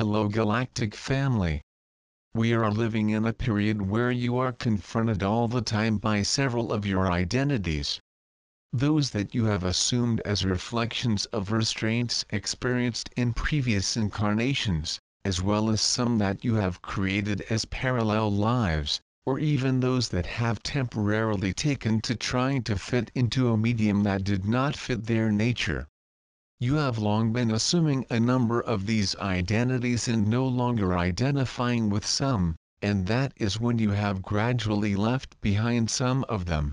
Hello Galactic family. We are living in a period where you are confronted all the time by several of your identities. Those that you have assumed as reflections of restraints experienced in previous incarnations, as well as some that you have created as parallel lives, or even those that have temporarily taken to trying to fit into a medium that did not fit their nature. You have long been assuming a number of these identities and no longer identifying with some, and that is when you have gradually left behind some of them.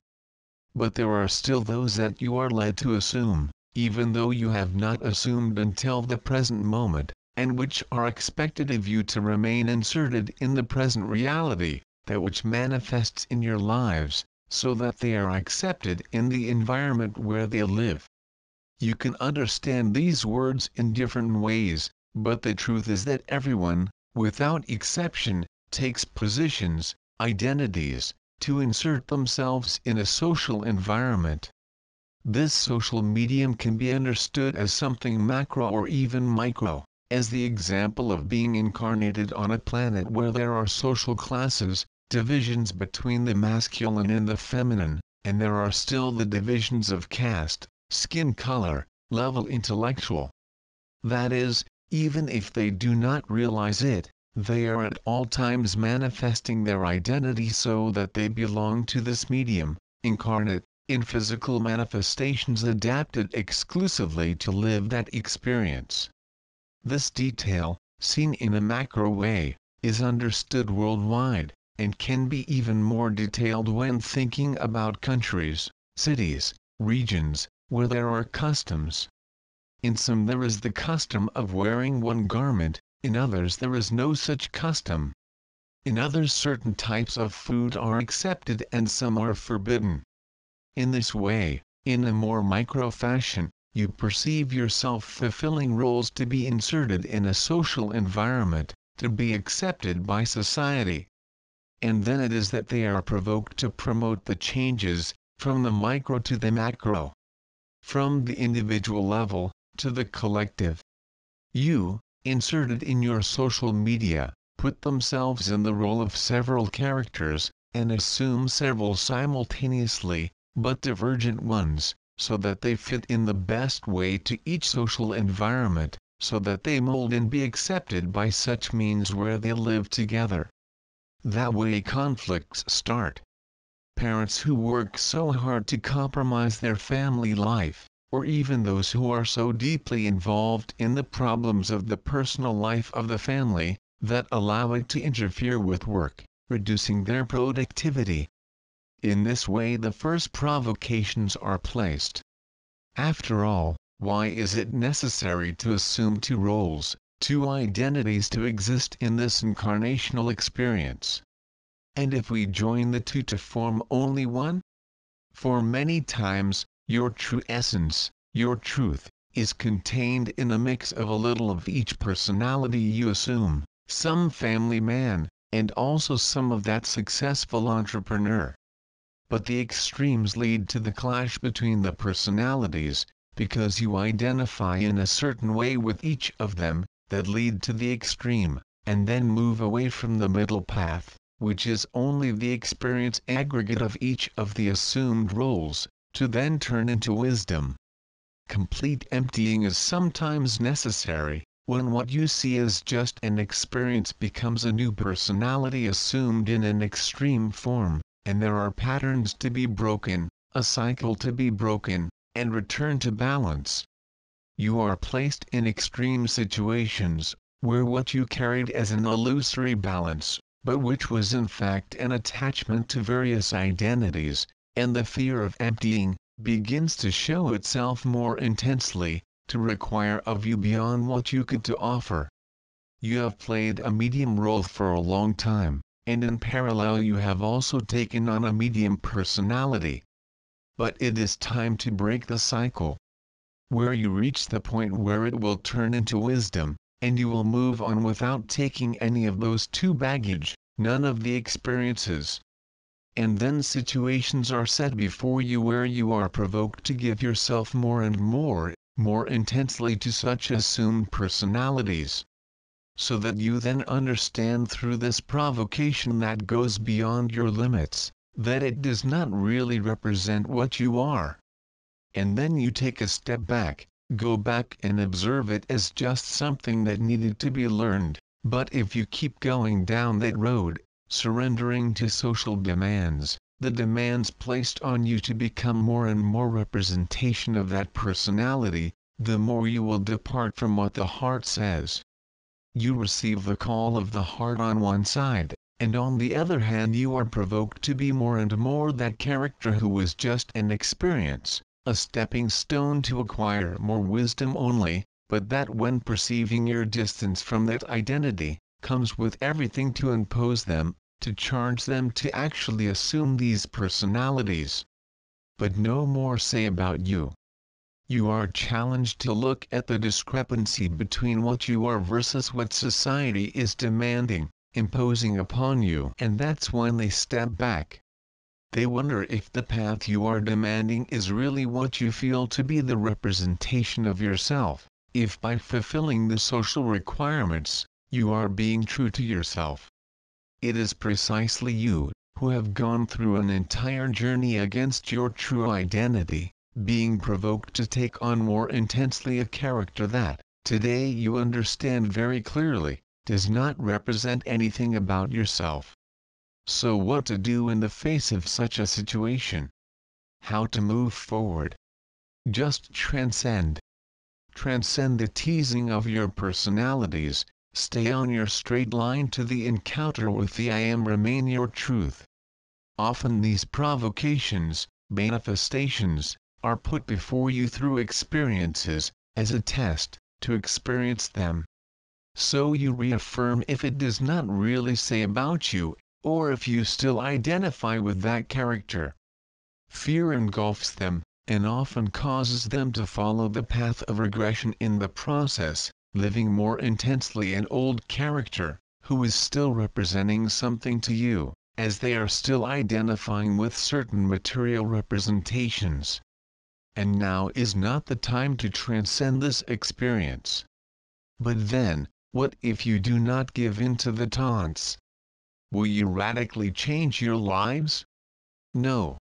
But there are still those that you are led to assume, even though you have not assumed until the present moment, and which are expected of you to remain inserted in the present reality, that which manifests in your lives, so that they are accepted in the environment where they live. You can understand these words in different ways, but the truth is that everyone, without exception, takes positions, identities, to insert themselves in a social environment. This social medium can be understood as something macro or even micro, as the example of being incarnated on a planet where there are social classes, divisions between the masculine and the feminine, and there are still the divisions of caste, skin color, level intellectual. That is, even if they do not realize it, they are at all times manifesting their identity so that they belong to this medium, incarnate, in physical manifestations adapted exclusively to live that experience. This detail, seen in a macro way, is understood worldwide, and can be even more detailed when thinking about countries, cities, regions, where there are customs. In some there is the custom of wearing one garment, in others there is no such custom. In others certain types of food are accepted and some are forbidden. In this way, in a more micro fashion, you perceive yourself fulfilling roles to be inserted in a social environment, to be accepted by society. And then it is that they are provoked to promote the changes, from the micro to the macro, from the individual level, to the collective. You, inserted in your social media, put themselves in the role of several characters, and assume several simultaneously, but divergent ones, so that they fit in the best way to each social environment, so that they mold and be accepted by such means where they live together. That way conflicts start. Parents who work so hard to compromise their family life, or even those who are so deeply involved in the problems of the personal life of the family, that allow it to interfere with work, reducing their productivity. In this way the first provocations are placed. After all, why is it necessary to assume two roles, two identities to exist in this incarnational experience? And if we join the two to form only one? For many times, your true essence, your truth, is contained in a mix of a little of each personality you assume, some family man, and also some of that successful entrepreneur. But the extremes lead to the clash between the personalities, because you identify in a certain way with each of them, that lead to the extreme, and then move away from the middle path, which is only the experience aggregate of each of the assumed roles, to then turn into wisdom. Complete emptying is sometimes necessary, when what you see as just an experience becomes a new personality assumed in an extreme form, and there are patterns to be broken, a cycle to be broken, and return to balance. You are placed in extreme situations, where what you carried as an illusory balance, but which was in fact an attachment to various identities, and the fear of emptying, begins to show itself more intensely, to require of you beyond what you could to offer. You have played a medium role for a long time, and in parallel you have also taken on a medium personality. But it is time to break the cycle, where you reach the point where it will turn into wisdom, and you will move on without taking any of those two baggage, none of the experiences. And then situations are set before you where you are provoked to give yourself more and more intensely to such assumed personalities. so that you then understand through this provocation that goes beyond your limits, that it does not really represent what you are. And then you take a step back, go back and observe it as just something that needed to be learned. But if you keep going down that road, surrendering to social demands, the demands placed on you to become more and more representation of that personality, the more you will depart from what the heart says. You receive the call of the heart on one side, and on the other hand you are provoked to be more and more that character who was just an experience, a stepping stone to acquire more wisdom only, but that when perceiving your distance from that identity, comes with everything to impose them, to charge them to actually assume these personalities. But no more say about you. You are challenged to look at the discrepancy between what you are versus what society is demanding, imposing upon you. And that's when they step back. They wonder if the path you are demanding is really what you feel to be the representation of yourself, if by fulfilling the social requirements, you are being true to yourself. It is precisely you, who have gone through an entire journey against your true identity, being provoked to take on more intensely a character that, today you understand very clearly, does not represent anything about yourself. So what to do in the face of such a situation? How to move forward? Just transcend. Transcend the teasing of your personalities, stay on your straight line to the encounter with the I Am, remain your truth. Often these provocations, manifestations, are put before you through experiences, as a test, to experience them. So you reaffirm if it does not really say about you, or if you still identify with that character. Fear engulfs them, and often causes them to follow the path of regression in the process, living more intensely an old character, who is still representing something to you, as they are still identifying with certain material representations. And now is not the time to transcend this experience. But then, what if you do not give in to the taunts? Will you radically change your lives? No.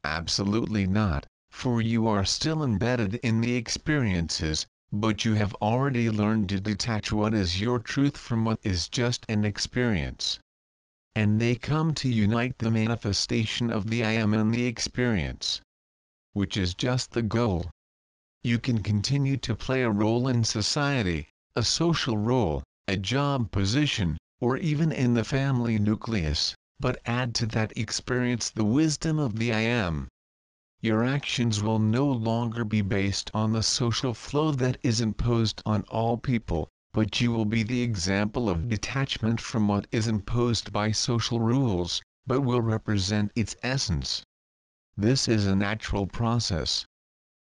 Absolutely not, for you are still embedded in the experiences, but you have already learned to detach what is your truth from what is just an experience. And they come to unite the manifestation of the I Am and the experience, which is just the goal. You can continue to play a role in society, a social role, a job position, or even in the family nucleus, but add to that experience the wisdom of the I Am. Your actions will no longer be based on the social flow that is imposed on all people, but you will be the example of detachment from what is imposed by social rules, but will represent its essence. This is a natural process.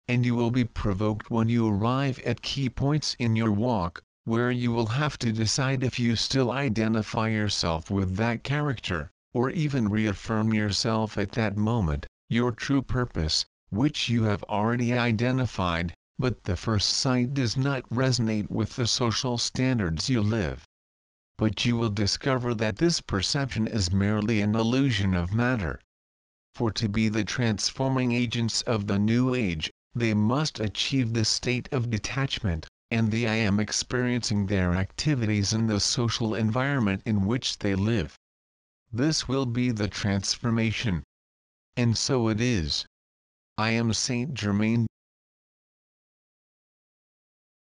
And you will be provoked when you arrive at key points in your walk, where you will have to decide if you still identify yourself with that character, or even reaffirm yourself at that moment, your true purpose, which you have already identified, but the first sight does not resonate with the social standards you live. But you will discover that this perception is merely an illusion of matter. For to be the transforming agents of the new age, they must achieve this state of detachment, and the I Am experiencing their activities in the social environment in which they live. This will be the transformation. And so it is. I am Saint Germain,